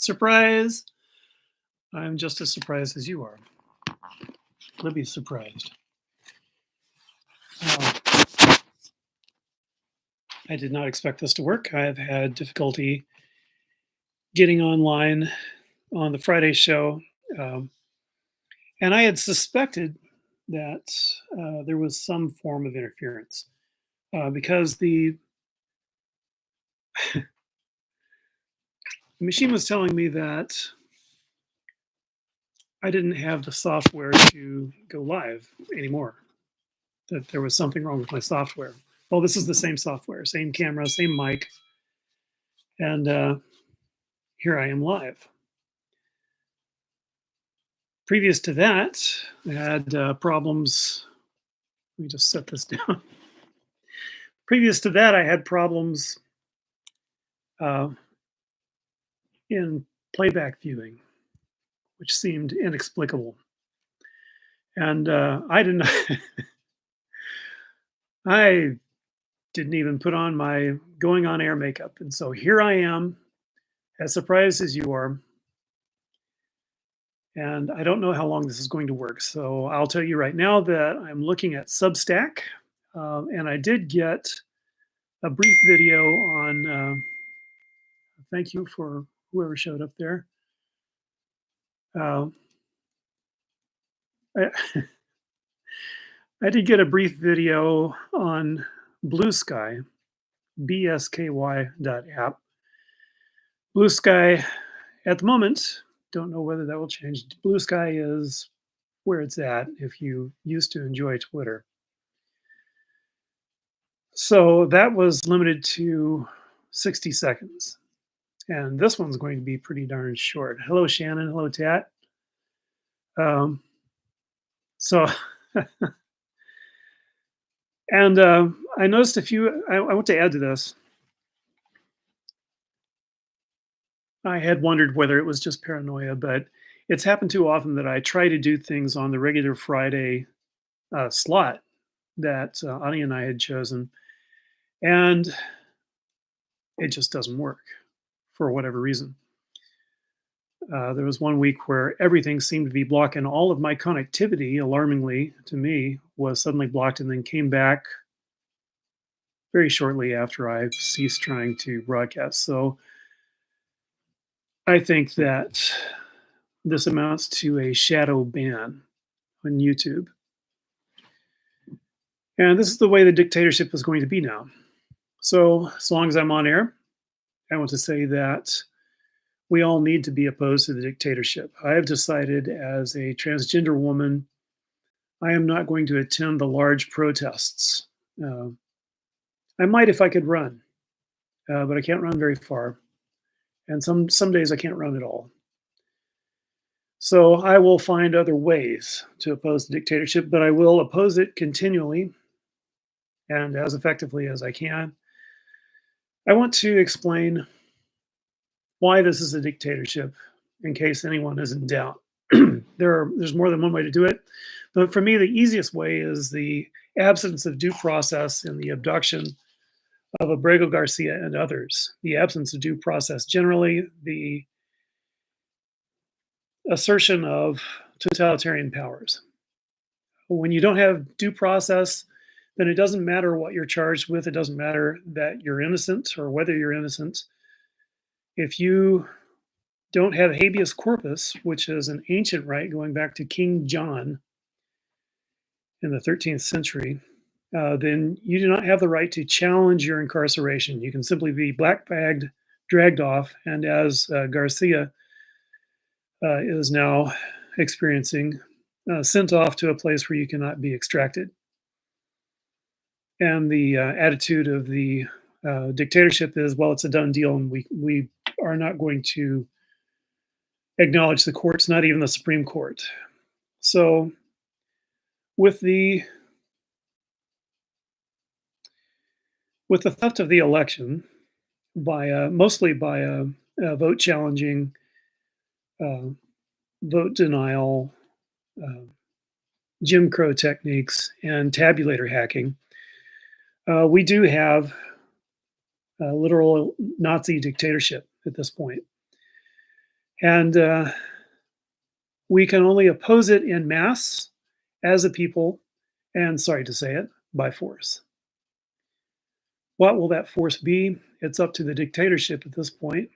Surprise! I'm just as surprised as you are. Libby's surprised. Uh, I did not expect this to work. I've had difficulty getting online on the Friday show, um, and I had suspected that there was some form of interference because the machine was telling me that I didn't have the software to go live anymore, that there was something wrong with my software. Well, this is the same software, same camera, same mic, and here I am live. Previous to that, I had problems. Let me just set this down. Previous to that, I had problems uh, in playback viewing, which seemed inexplicable. And I didn't. I didn't even put on my going on air makeup, and so here I am, as surprised as you are. And I don't know how long this is going to work. So I'll tell you right now that I'm looking at Substack, and I did get a brief video on. Thank you for whoever showed up there. Uh, I, I did get a brief video on Blue Sky, bsky.app. Blue Sky, at the moment, don't know whether that will change. Blue Sky is where it's at if you used to enjoy Twitter. So that was limited to 60 seconds. And this one's going to be pretty darn short. Hello, Shannon. Hello, Tat. So, and I noticed a few, I want to add to this. I had wondered whether it was just paranoia, but it's happened too often that I try to do things on the regular Friday slot that Ani and I had chosen, and it just doesn't work for whatever reason. There was one week where everything seemed to be blocked, and all of my connectivity, alarmingly to me, was suddenly blocked and then came back very shortly after I ceased trying to broadcast. So I think that this amounts to a shadow ban on YouTube. And this is the way the dictatorship is going to be now. So, as long as I'm on air, I want to say that we all need to be opposed to the dictatorship. I have decided as a transgender woman, I am not going to attend the large protests. I might if I could run, but I can't run very far. And some days I can't run at all. So I will find other ways to oppose the dictatorship, but I will oppose it continually and as effectively as I can. I want to explain why this is a dictatorship in case anyone is in doubt. There's more than one way to do it, but for me, the easiest way is the absence of due process in the abduction of Abrego Garcia and others. The absence of due process generally, the assertion of totalitarian powers. When you don't have due process, then it doesn't matter what you're charged with. It doesn't matter that you're innocent or whether you're innocent. If you don't have habeas corpus, which is an ancient right going back to King John in the 13th century, then you do not have the right to challenge your incarceration. You can simply be black bagged, dragged off, and as Garcia is now experiencing, sent off to a place where you cannot be extracted. And the attitude of the dictatorship is, well, it's a done deal, and we are not going to acknowledge the courts, not even the Supreme Court. So, with the theft of the election by mostly by a vote challenging, vote denial, Jim Crow techniques, and tabulator hacking, we do have a literal Nazi dictatorship at this point. And we can only oppose it in mass as a people, and sorry to say it, by force. What will that force be? It's up to the dictatorship at this point.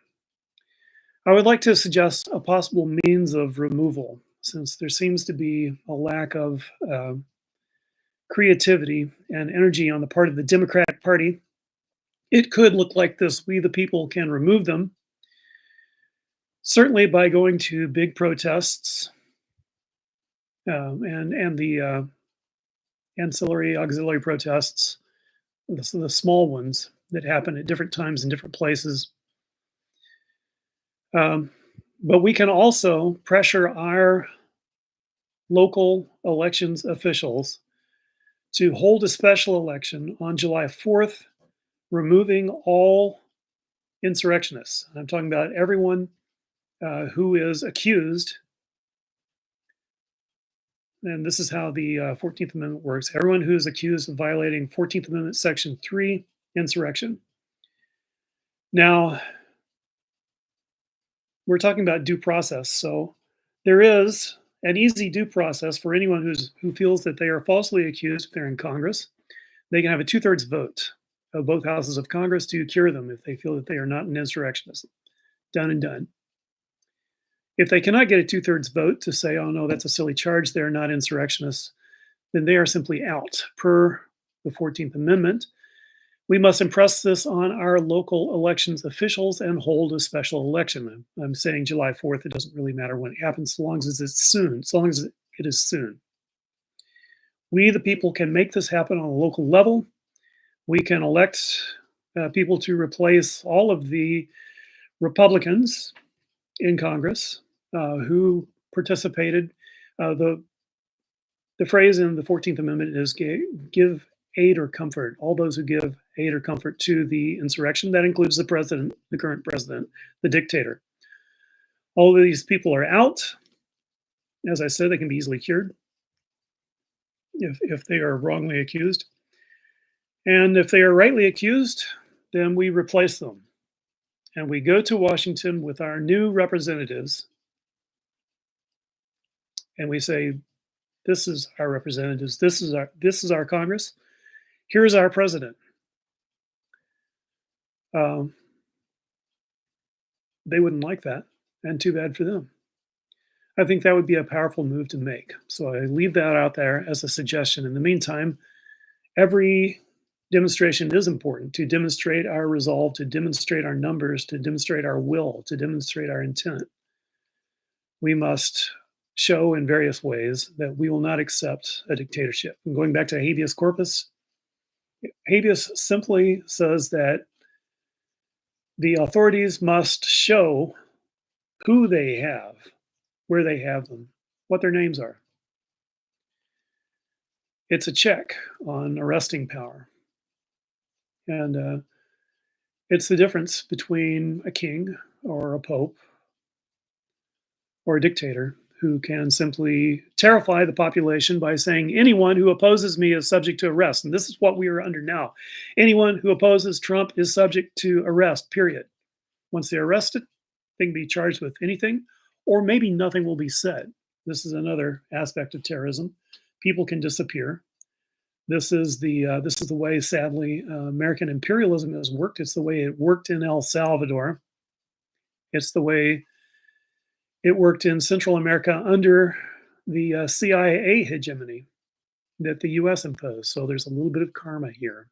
I would like to suggest a possible means of removal, since there seems to be a lack of creativity and energy on the part of the Democratic Party. It could look like this: we, the people, can remove them, certainly by going to big protests and the ancillary auxiliary protests, the small ones that happen at different times in different places. Um, but we can also pressure our local elections officials to hold a special election on July 4th, removing all insurrectionists. I'm talking about everyone who is accused, and this is how the 14th Amendment works: everyone who is accused of violating 14th Amendment Section 3, insurrection. Now, we're talking about due process, so there is an easy due process for anyone who feels that they are falsely accused if they're in Congress. They can have a two-thirds vote of both houses of Congress to cure them if they feel that they are not an insurrectionist. Done and done. If they cannot get a two-thirds vote to say, oh no, that's a silly charge, they're not insurrectionists, then they are simply out per the 14th Amendment. We must impress this on our local elections officials and hold a special election. I'm saying July 4th. It doesn't really matter when it happens, so long as it's soon, so long as it is soon. We, the people, can make this happen on a local level. We can elect people to replace all of the Republicans in Congress who participated. The phrase in the 14th Amendment is give aid or comfort. All those who give aid or comfort to the insurrection, that includes the president, the current president, the dictator. All of these people are out. As I said, they can be easily cured if they are wrongly accused. And if they are rightly accused, then we replace them. And we go to Washington with our new representatives and we say, this is our representatives, this is our Congress, here's our president. They wouldn't like that, and too bad for them. I think that would be a powerful move to make. So I leave that out there as a suggestion. In the meantime, every demonstration is important to demonstrate our resolve, to demonstrate our numbers, to demonstrate our will, to demonstrate our intent. We must show in various ways that we will not accept a dictatorship. And going back to habeas corpus, habeas simply says that the authorities must show who they have, where they have them, what their names are. It's a check on arresting power. And it's the difference between a king or a pope or a dictator who can simply terrify the population by saying anyone who opposes me is subject to arrest. And this is what we are under now. Anyone who opposes Trump is subject to arrest, period. Once they're arrested, they can be charged with anything, or maybe nothing will be said. This is another aspect of terrorism. People can disappear. This is the way, sadly, American imperialism has worked. It's the way it worked in El Salvador. It's the way it worked in Central America under the CIA hegemony that the US imposed. So there's a little bit of karma here.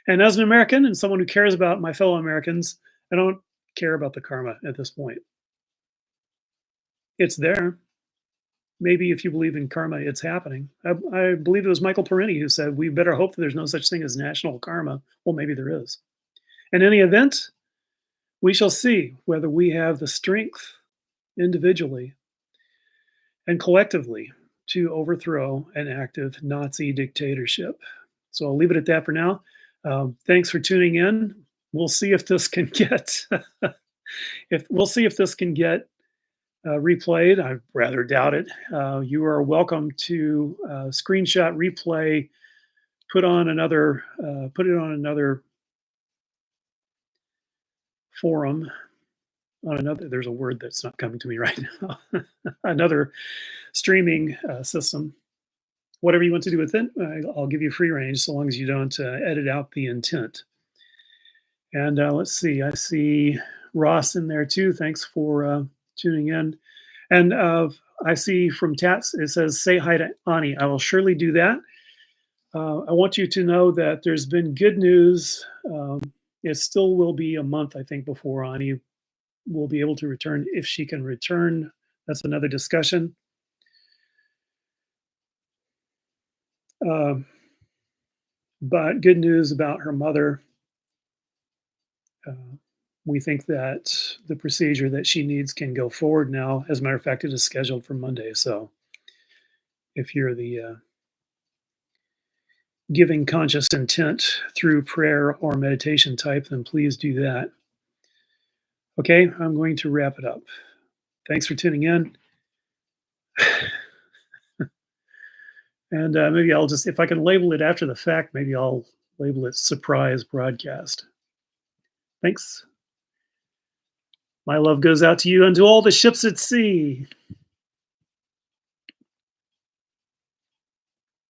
And as an American and someone who cares about my fellow Americans, I don't care about the karma at this point. It's there. Maybe if you believe in karma, it's happening. I believe it was Michael Perini who said, we better hope that there's no such thing as national karma. Well, maybe there is. In any event, we shall see whether we have the strength individually and collectively to overthrow an active Nazi dictatorship. So I'll leave it at that for now. Thanks for tuning in. We'll see if this can get replayed. I rather doubt it. You are welcome to screenshot, replay, put it on another forum on another, there's a word that's not coming to me right now. Another streaming system. Whatever you want to do with it, I'll give you free range so long as you don't edit out the intent. And let's see, I see Ross in there too. Thanks for tuning in. And I see from Tats, it says, say hi to Ani. I will surely do that. I want you to know that there's been good news. It still will be a month, I think, before Ani will be able to return. If she can return, that's another discussion. Um, but good news about her mother. Uh, we think that the procedure that she needs can go forward now. As a matter of fact, it is scheduled for Monday. So if you're the giving conscious intent through prayer or meditation type, then please do that. Okay, I'm going to wrap it up. Thanks for tuning in. And maybe I'll just, if I can label it after the fact, maybe I'll label it surprise broadcast. Thanks. My love goes out to you and to all the ships at sea.